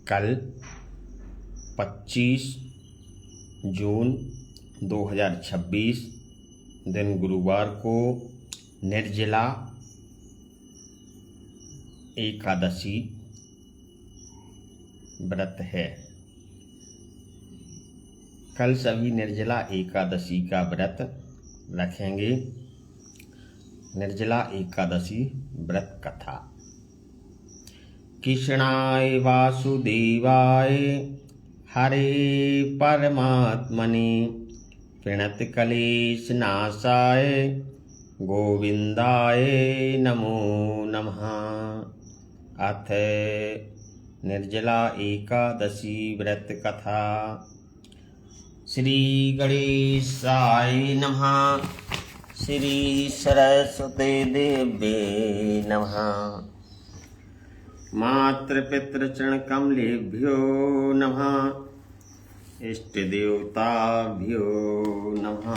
कल 25 जून 2026 दिन गुरुवार को निर्जला एकादशी व्रत है। कल सभी निर्जला एकादशी का व्रत रखेंगे। निर्जला एकादशी व्रत कथा। कृष्णाय वासुदेवाय हरे परमात्मने प्रणतक्लेशनाशाय गोविंदाय नमो नमः। अथ निर्जला एकादशी व्रत कथा। श्री गणेशाय नमः। श्री सरस्वती देव्ये नमः। मातृपितृचरण कमलेभ्यो नमः। इष्ट देवताभ्यो नमः।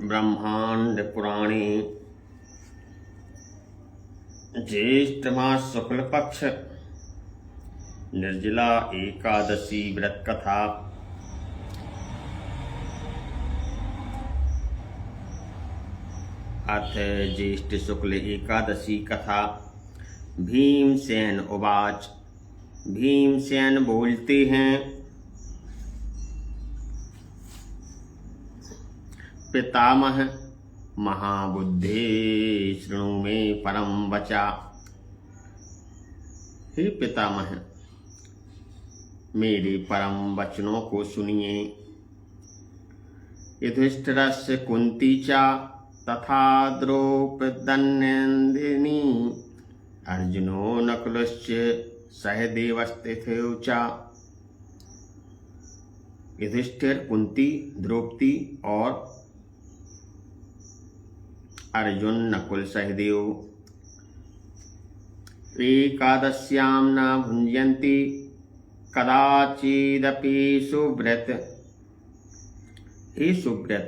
ब्रह्मांड पुराणे ज्येष्ठ मास शुक्ल पक्ष निर्जला एकादशी व्रत कथा। अथ ज्येष्ठ शुक्ल एकादशी कथा। भीमसेन उवाच। भीमसेन बोलते हैं, पितामह महाबुद्धे शृणु मे परम वचा। हे पितामह, मेरे परम वचनों को सुनिए। युधिष्ठिरस्य कुंती चा तथा द्रौपदीनंदिनी अर्जुनो नकुलश्च सहदेवस्थितौ च। युधिष्ठिर, कुंती, द्रौपदी और अर्जुन, नकुल, सहदेव एकादश्यां न भुंजन्ति कदाचिदपि सुव्रत। हे सुव्रत,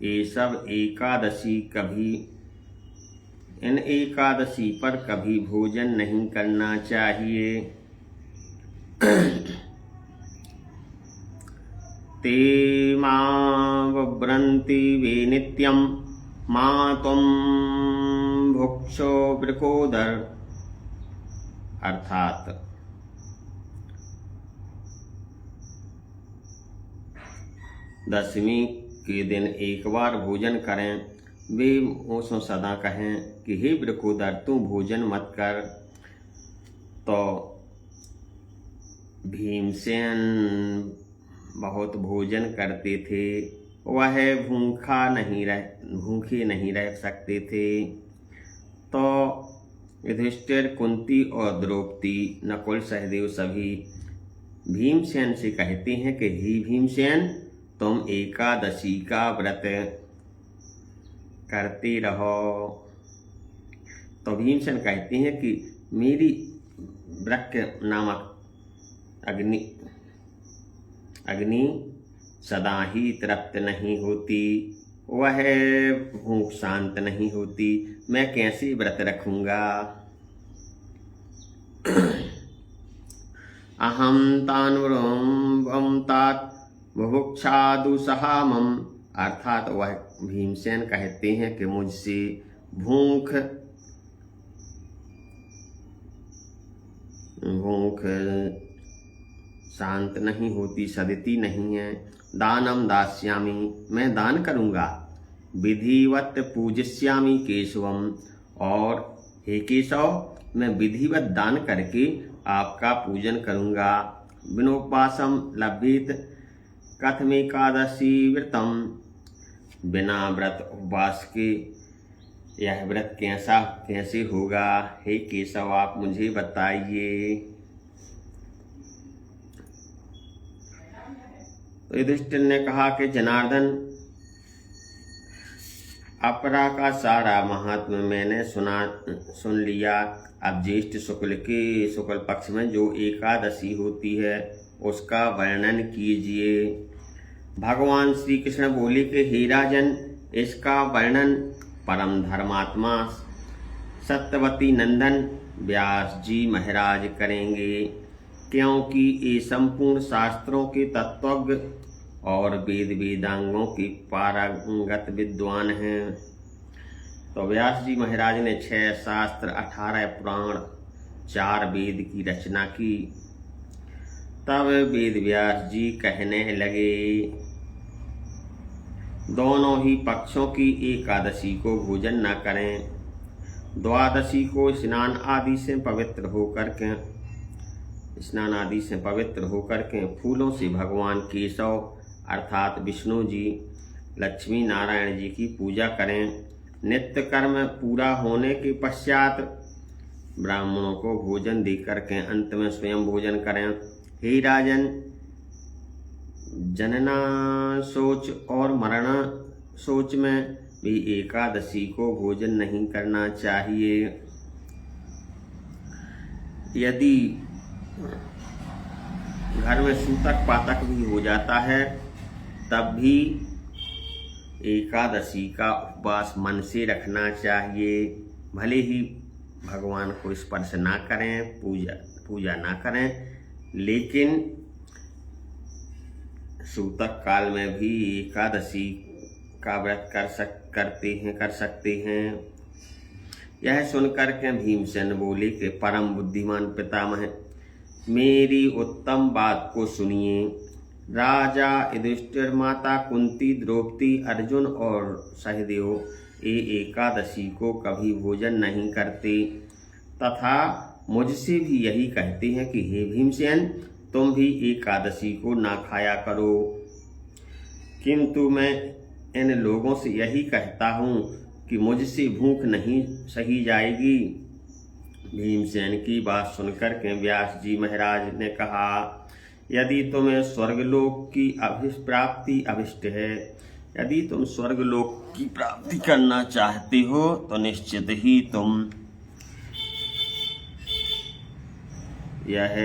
ये सब एकादशी इन एकादशी पर कभी भोजन नहीं करना चाहिए। ते माव्रन्ति वे नित्यं मातुं भुक्षो वृकोदर। अर्थात दशमी के दिन एक बार भोजन करें। वे उसमें सदा कहें कि हे वृकोदर, तू भोजन मत कर। तो भीमसेन बहुत भोजन करते थे। वह भूखे नहीं रह सकते थे। तो युधिष्ठिर, कुंती और द्रौपदी, नकुल, सहदेव सभी भीमसेन से कहते हैं कि हे भीमसेन, तुम एकादशी का व्रत करते रहो। तो भीमसेन कहते हैं कि मेरी वृक्क नामक अग्नि सदा ही तृप्त नहीं होती, वह भूख शांत नहीं होती, मैं कैसे व्रत रखूंगा। अहम तानुरम तात बुभुक्षादुसहामम। अर्थात वह भीमसेन कहते हैं कि मुझसे भूख शांत नहीं होती, सदती नहीं है। दानम दास्यामि, मैं दान करूंगा। विधिवत पूजिष्यामि केशवम, और हे केशव, मैं विधिवत दान करके आपका पूजन करूंगा। विनोपासम लभ्येत कथमेकादशी व्रतम। बिना व्रत उपवास के यह व्रत कैसे होगा। हे केशव, आप मुझे बताइए। तो युधिष्ठिर ने कहा कि जनार्दन, अपरा का सारा महात्म्य मैंने सुन लिया। अब ज्येष्ठ शुक्ल पक्ष में जो एकादशी होती है उसका वर्णन कीजिए। भगवान श्री कृष्ण बोले कि हे राजन, इसका वर्णन परम धर्मात्मा सत्यवती नंदन व्यास जी महाराज करेंगे, क्योंकि ये संपूर्ण शास्त्रों के तत्वज्ञ और वेद वेदांगों के पारंगत विद्वान हैं। तो व्यास जी महाराज ने 6 शास्त्र, 18 पुराण, 4 वेद की रचना की। तब वेद व्यास जी कहने लगे, दोनों ही पक्षों की एकादशी को भोजन न करें। द्वादशी को स्नान आदि से पवित्र होकर के फूलों से भगवान केशव अर्थात विष्णु जी, लक्ष्मी नारायण जी की पूजा करें। नित्य कर्म पूरा होने के पश्चात ब्राह्मणों को भोजन देकर के अंत में स्वयं भोजन करें। हे राजन, जनना सोच और मरणा सोच में भी एकादशी को भोजन नहीं करना चाहिए। यदि घर में सूतक पातक भी हो जाता है तब भी एकादशी का उपवास मन से रखना चाहिए। भले ही भगवान को स्पर्श ना करें, पूजा ना करें, लेकिन सूतक काल में भी एकादशी का व्रत कर सकते हैं। यह सुनकर के भीमसेन बोले कि परम बुद्धिमान पितामह, मेरी उत्तम बात को सुनिए। राजा युधिष्ठिर, माता कुंती, द्रौपदी, अर्जुन और सहदेव ये एकादशी को कभी भोजन नहीं करते तथा मुझसे भी यही कहते हैं कि हे भीमसेन, तुम भी एकादशी को ना खाया करो। किंतु मैं इन लोगों से यही कहता हूँ कि मुझसे भूख नहीं सही जाएगी। भीमसेन की बात सुनकर के व्यास जी महाराज ने कहा, यदि तुम्हें स्वर्गलोक की प्राप्ति अभिष्ट है, यदि तुम स्वर्गलोक की प्राप्ति करना चाहते हो तो निश्चित ही तुम यह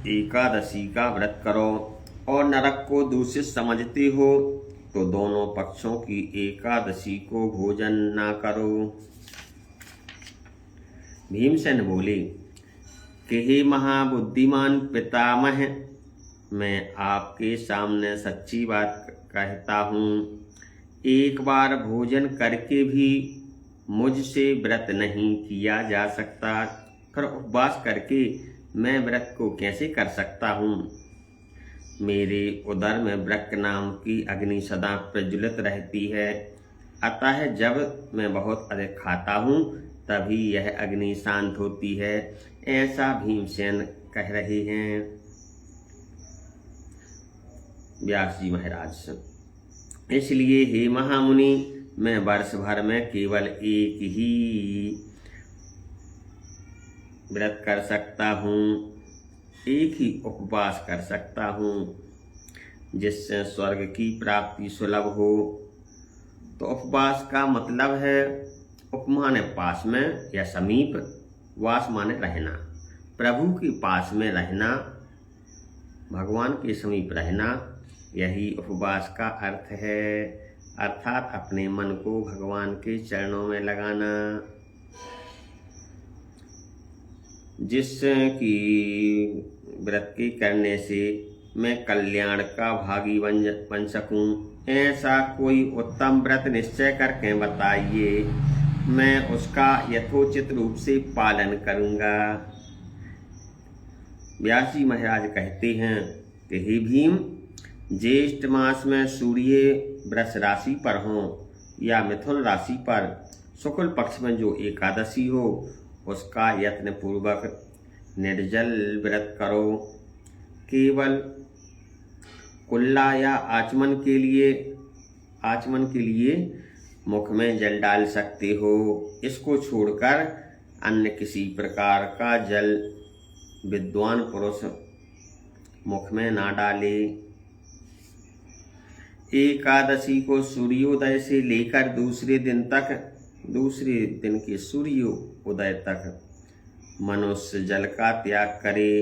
एकादशी का व्रत करो। और नरक को दूषित समझते हो तो दोनों पक्षों की एकादशी को भोजन ना करो। भीमसेन बोले कि हे महाबुद्धिमान पितामह, मैं आपके सामने सच्ची बात कहता हूँ। एक बार भोजन करके भी मुझसे व्रत नहीं किया जा सकता, फिर उपवास करके मैं व्रत को कैसे कर सकता हूँ। मेरे उदर में वृक नाम की अग्नि सदा प्रज्वलित रहती है, अतः जब मैं बहुत अधिक खाता हूँ तभी यह अग्नि शांत होती है। ऐसा भीमसेन कह रहे हैं व्यास जी महाराज से। इसलिए हे महामुनि, मैं वर्ष भर में केवल एक ही व्रत कर सकता हूँ, एक ही उपवास कर सकता हूँ, जिससे स्वर्ग की प्राप्ति सुलभ हो। तो उपवास का मतलब है, उप माने पास में या समीप, वास माने रहना, प्रभु के पास में रहना, भगवान के समीप रहना, यही उपवास का अर्थ है। अर्थात अपने मन को भगवान के चरणों में लगाना, जिससे कि व्रत के करने से मैं कल्याण का भागी बन सकूं। ऐसा कोई उत्तम व्रत निश्चय करके बताइए, मैं उसका यथोचित रूप से पालन करूंगा। व्यास जी महाराज कहते हैं कि हे भीम, ज्येष्ठ मास में सूर्य वृष राशि पर हो या मिथुन राशि पर शुक्ल पक्ष में जो एकादशी हो, उसका यत्न पूर्वक निर्जल व्रत करो। केवल कुल्ला या आचमन के लिए मुख में जल डाल सकते हो। इसको छोड़कर अन्य किसी प्रकार का जल विद्वान पुरुष मुख में ना डाले। एकादशी को सूर्योदय से लेकर दूसरे दिन के सूर्योदय तक मनुष्य जल का त्याग करे,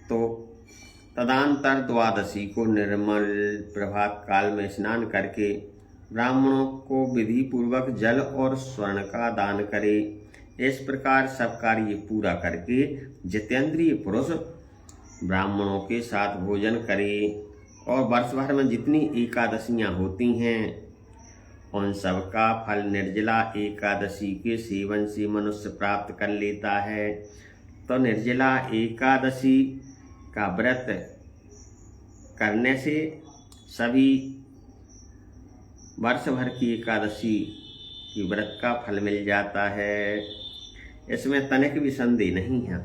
तो तदंतर द्वादशी को निर्मल प्रभात काल में स्नान करके ब्राह्मणों को विधि पूर्वक जल और स्वर्ण का दान करे। इस प्रकार सब कार्य पूरा करके जितेंद्रिय पुरुष ब्राह्मणों के साथ भोजन करे और वर्ष भर में जितनी एकादशियां होती हैं उन सब का फल निर्जला एकादशी के सेवन से मनुष्य प्राप्त कर लेता है। तो निर्जला एकादशी का व्रत करने से सभी वर्ष भर की एकादशी की व्रत का फल मिल जाता है, इसमें तनिक भी संदेह नहीं है।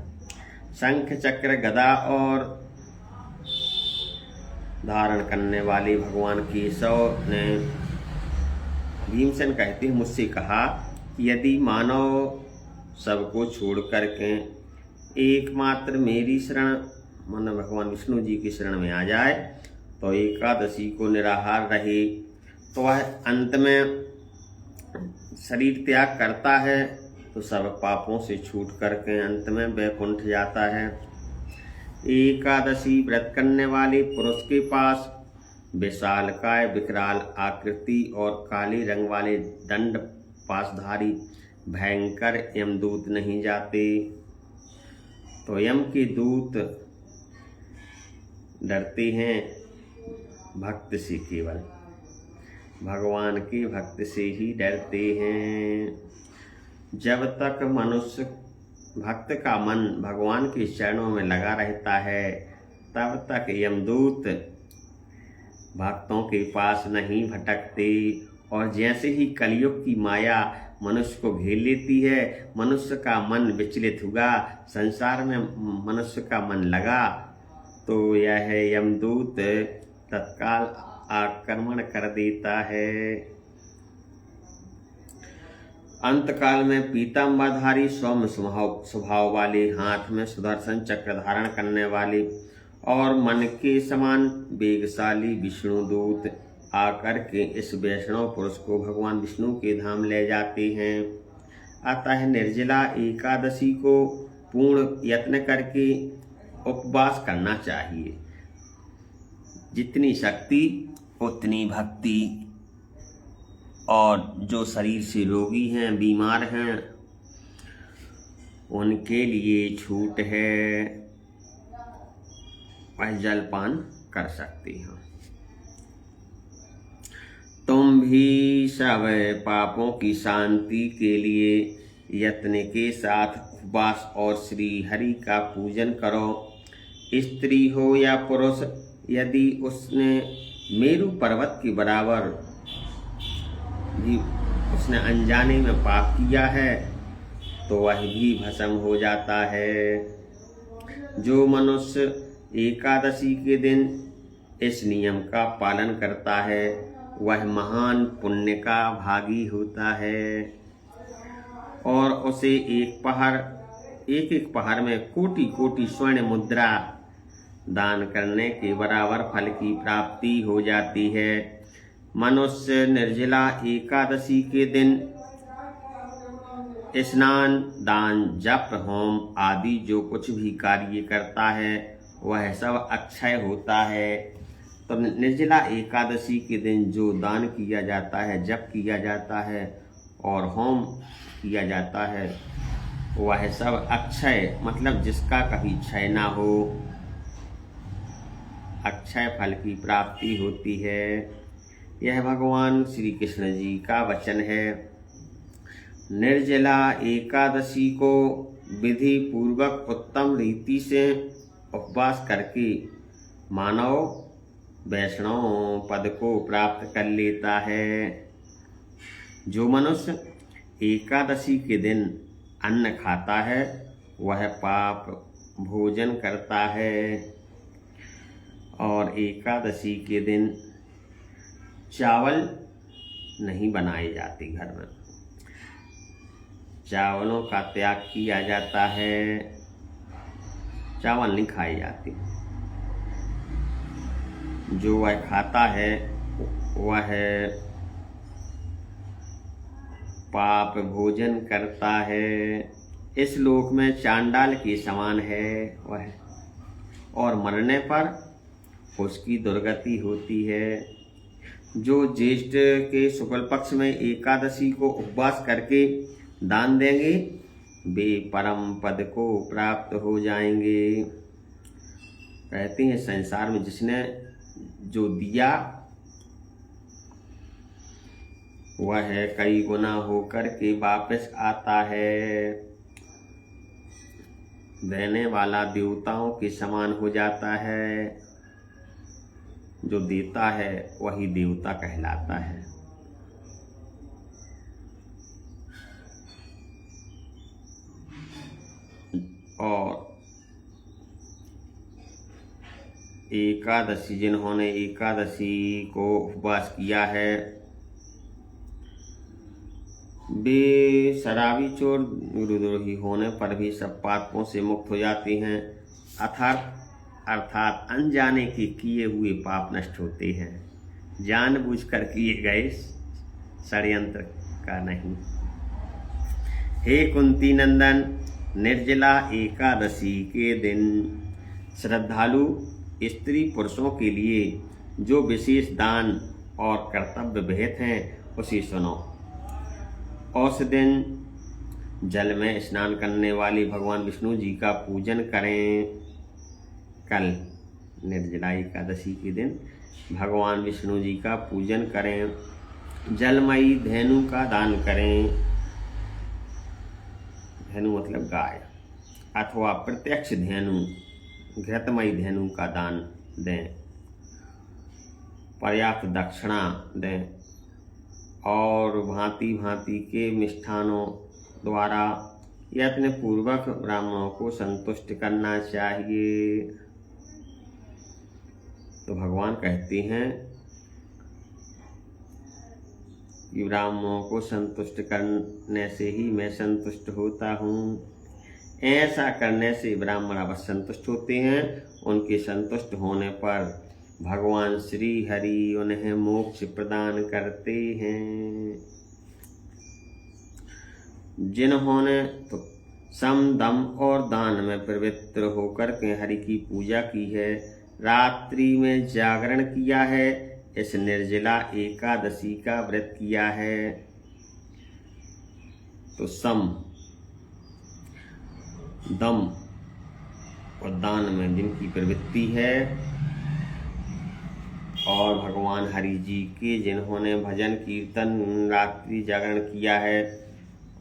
शंख चक्र गदा और धारण करने वाले भगवान केशव ने भीमसेन कहते हैं मुझसे कहा कि यदि मानव सबको छोड़ करके एकमात्र मेरी शरण मानो भगवान विष्णु जी की शरण में आ जाए तो एकादशी को निराहार रहे तो वह अंत में शरीर त्याग करता है तो सब पापों से छूट करके अंत में वैकुंठ जाता है। एकादशी व्रत करने वाले पुरुष के पास विशालकाय विकराल आकृति और काले रंग वाले दंड पासधारी भयंकर यमदूत नहीं जाते। तो यम के दूत डरते हैं भक्त से, केवल भगवान के भक्त से ही डरते हैं। जब तक मनुष्य भक्त का मन भगवान के चरणों में लगा रहता है तब तक यमदूत भक्तों के पास नहीं भटकते। और जैसे ही कलयुग की माया मनुष्य को घेर लेती है, मनुष्य का मन विचलित हुआ, संसार में मनुष्य का मन लगा तो यह यमदूत तत्काल आक्रमण कर देता है। अंतकाल में पीताम्बरधारी सौम्य स्वभाव वाले, हाथ में सुदर्शन चक्र धारण करने वाले और मन के समान वेगशाली विष्णुदूत आकर के इस वैष्णव पुरुष को भगवान विष्णु के धाम ले जाते हैं। अतः निर्जला एकादशी को पूर्ण यत्न करके उपवास करना चाहिए। जितनी शक्ति उतनी भक्ति। और जो शरीर से रोगी हैं, बीमार हैं, उनके लिए छूट है, वह जलपान कर सकते हैं। तुम भी सब पापों की शांति के लिए यत्न के साथ उपवास और श्री हरि का पूजन करो। स्त्री हो या पुरुष, यदि उसने मेरु पर्वत के बराबर भी उसने अनजाने में पाप किया है तो वह भी भस्म हो जाता है। जो मनुष्य एकादशी के दिन इस नियम का पालन करता है वह महान पुण्य का भागी होता है और उसे एक एक पहर में कोटि कोटि स्वर्ण मुद्रा दान करने के बराबर फल की प्राप्ति हो जाती है। मनुष्य निर्जला एकादशी के दिन स्नान, दान, जप, होम आदि जो कुछ भी कार्य करता है वह सब अक्षय होता है। तो निर्जला एकादशी के दिन जो दान किया जाता है, जप किया जाता है और होम किया जाता है वह सब अक्षय, मतलब जिसका कभी क्षय ना हो, अक्षय फल की प्राप्ति होती है। यह भगवान श्री कृष्ण जी का वचन है। निर्जला एकादशी को विधि पूर्वक उत्तम रीति से उपवास करके मानव वैष्णव पद को प्राप्त कर लेता है। जो मनुष्य एकादशी के दिन अन्न खाता है वह पाप भोजन करता है। और एकादशी के दिन चावल नहीं बनाए जाते, घर में चावलों का त्याग किया जाता है, चावल नहीं खाए जाते। जो वह खाता है वह पाप भोजन करता है, इस लोक में चांडाल के समान है वह, और मरने पर उसकी दुर्गति होती है। जो ज्येष्ठ के शुक्ल पक्ष में एकादशी को उपवास करके दान देंगे वे परम पद को प्राप्त हो जाएंगे। कहते हैं संसार में जिसने जो दिया वह कई गुना होकर के वापस आता है। देने वाला देवताओं के समान हो जाता है, जो देता है वही देवता कहलाता है। और एकादशी, जिन्होंने एकादशी को उपवास किया है वे शराबी, चोर, गुरुद्रोही होने पर भी सब पापों से मुक्त हो जाते हैं। अर्थात अनजाने के किए हुए पाप नष्ट होते हैं, जानबूझकर किए गए षड्यंत्र का नहीं। हे कुंती नंदन, निर्जला एकादशी के दिन श्रद्धालु स्त्री पुरुषों के लिए जो विशेष दान और कर्तव्य विहित हैं उसे सुनो। उस दिन जल में स्नान करने वाले भगवान विष्णु जी का पूजन करें। कल निर्जला एकादशी के दिन भगवान विष्णु जी का पूजन करें। जलमयी धेनु का दान करें। धेनु मतलब गाय, अथवा प्रत्यक्ष धेनु, घृतमयी धेनु का दान दें। पर्याप्त दक्षिणा दें और भांति भांति के मिष्ठानों द्वारा यत्न पूर्वक ब्राह्मणों को संतुष्ट करना चाहिए। तो भगवान कहते हैं कि ब्राह्मणों को संतुष्ट करने से ही मैं संतुष्ट होता हूँ। ऐसा करने से ब्राह्मण अवश्य संतुष्ट होते हैं। उनके संतुष्ट होने पर भगवान श्री हरि उन्हें मोक्ष प्रदान करते हैं। जिन्होंने तो सम, दम और दान में पवित्र होकर के हरि की पूजा की है, रात्रि में जागरण किया है, इस निर्जला एकादशी का व्रत किया है, तो सम, दम और दान में जिनकी प्रवृत्ति है और भगवान हरि जी के जिन्होंने भजन कीर्तन रात्रि जागरण किया है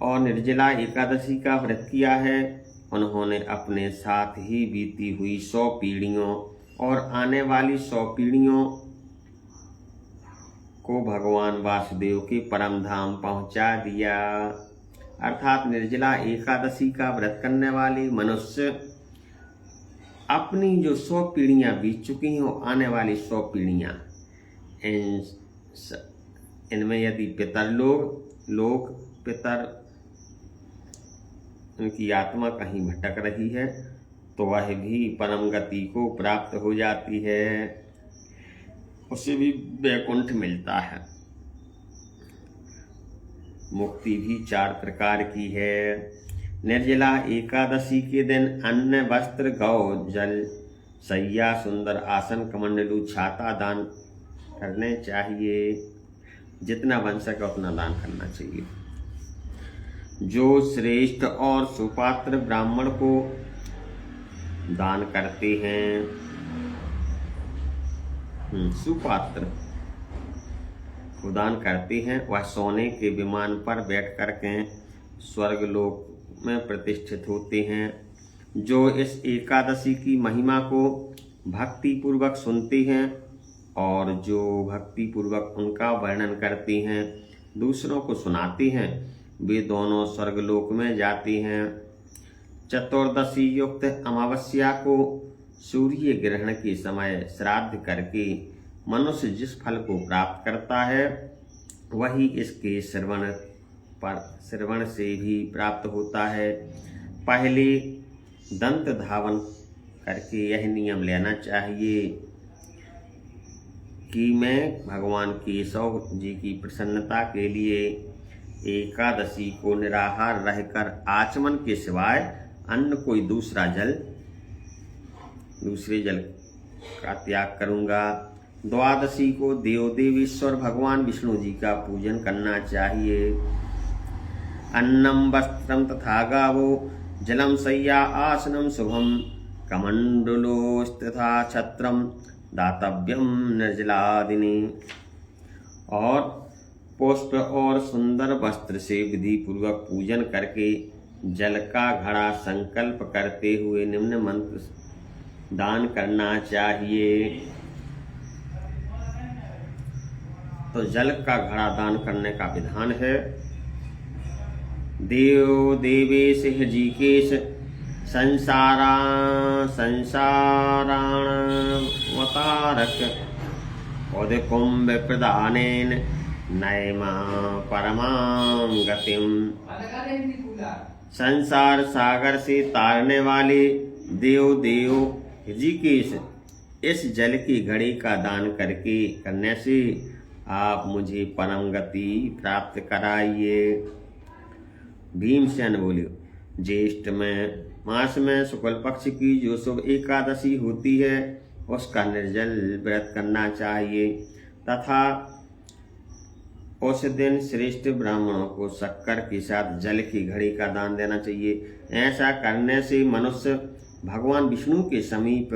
और निर्जला एकादशी का व्रत किया है, उन्होंने अपने साथ ही बीती हुई 100 पीढ़ियों और आने वाली 100 पीढ़ियों को भगवान वासुदेव के परम धाम पहुंचा दिया। अर्थात निर्जला एकादशी का व्रत करने वाले मनुष्य अपनी जो 100 पीढ़ियां बीत चुकी हैं, आने वाली 100 पीढ़ियां, इनमें यदि पितर उनकी आत्मा कहीं भटक रही है तो वह भी परम गति को प्राप्त हो जाती है, उसे भी वैकुंठ मिलता है। मुक्ति भी 4 प्रकार की है। निर्जला एकादशी के दिन अन्न, वस्त्र, गौ, जल, सैया, सुंदर आसन, कमंडलू, छाता दान करने चाहिए। जितना बन सके उतना दान करना चाहिए। जो श्रेष्ठ और सुपात्र ब्राह्मण को दान करते हैं, सुपात्र को दान करते हैं, वह सोने के विमान पर बैठ कर के स्वर्गलोक में प्रतिष्ठित होते हैं। जो इस एकादशी की महिमा को भक्ति पूर्वक सुनते हैं और जो भक्ति पूर्वक उनका वर्णन करते हैं, दूसरों को सुनाते हैं, वे दोनों स्वर्गलोक में जाते हैं। चतुर्दशी युक्त अमावस्या को सूर्य ग्रहण के समय श्राद्ध करके मनुष्य जिस फल को प्राप्त करता है वही इसके श्रवण से भी प्राप्त होता है। पहले दंत धावन करके यह नियम लेना चाहिए कि मैं भगवान केशव जी की प्रसन्नता के लिए एकादशी को निराहार रहकर आचमन के सिवाय अन्य कोई दूसरे जल का त्याग करूंगा। द्वादशी को देव देवेश्वर भगवान विष्णु जी का पूजन करना चाहिए। अन्नम वस्त्रम तथा गावो जलम शय्या आसनम शुभम कमंडलोस्तथा छत्रम दातव्यम निर्जलादिनी। और पुष्प और सुंदर वस्त्र से विधि पूर्वक पूजन करके जल का घड़ा संकल्प करते हुए निम्न मंत्र दान करना चाहिए। तो जल का घड़ा दान करने का विधान है। देव देवेश हृजिकेश संसारावतारक उदकुंभ प्रदानेन नयमा परमां गतिम। संसार सागर से तारने वाले देव हृजिकेश, इस जल की घड़ी का दान करने से आप मुझे परम गति प्राप्त कराइए। भीमसेन बोले, ज्येष्ठ में मास में शुक्ल पक्ष की जो शुभ एकादशी होती है उसका निर्जल व्रत करना चाहिए तथा उस दिन श्रेष्ठ ब्राह्मणों को शक्कर के साथ जल की घड़ी का दान देना चाहिए। ऐसा करने से मनुष्य भगवान विष्णु के समीप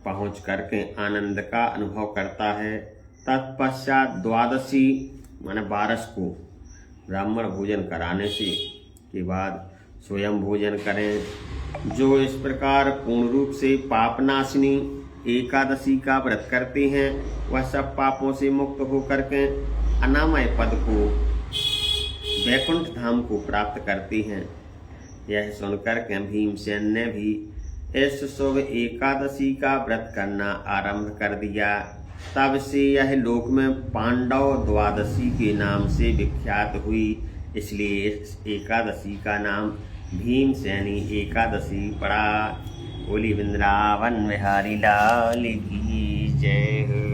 पहुंच करके आनंद का अनुभव करता है। तत्पश्चात द्वादशी माने 12 को ब्राह्मण भोजन कराने से के बाद स्वयं भोजन करें। जो इस प्रकार पूर्ण रूप से पापनाशिनी एकादशी का व्रत करते हैं वह सब पापों से मुक्त होकर के अनामय पद को वैकुंठ धाम को प्राप्त करते हैं। यह सुनकर के भीमसेन ने भी इस शुभ एकादशी का व्रत करना आरंभ कर दिया। तब से यह लोक में पांडव द्वादशी के नाम से विख्यात हुई। इसलिए इस एकादशी का नाम भीमसेनी एकादशी पड़ा। बोली वृंदावन बिहारी लाल की जय हो।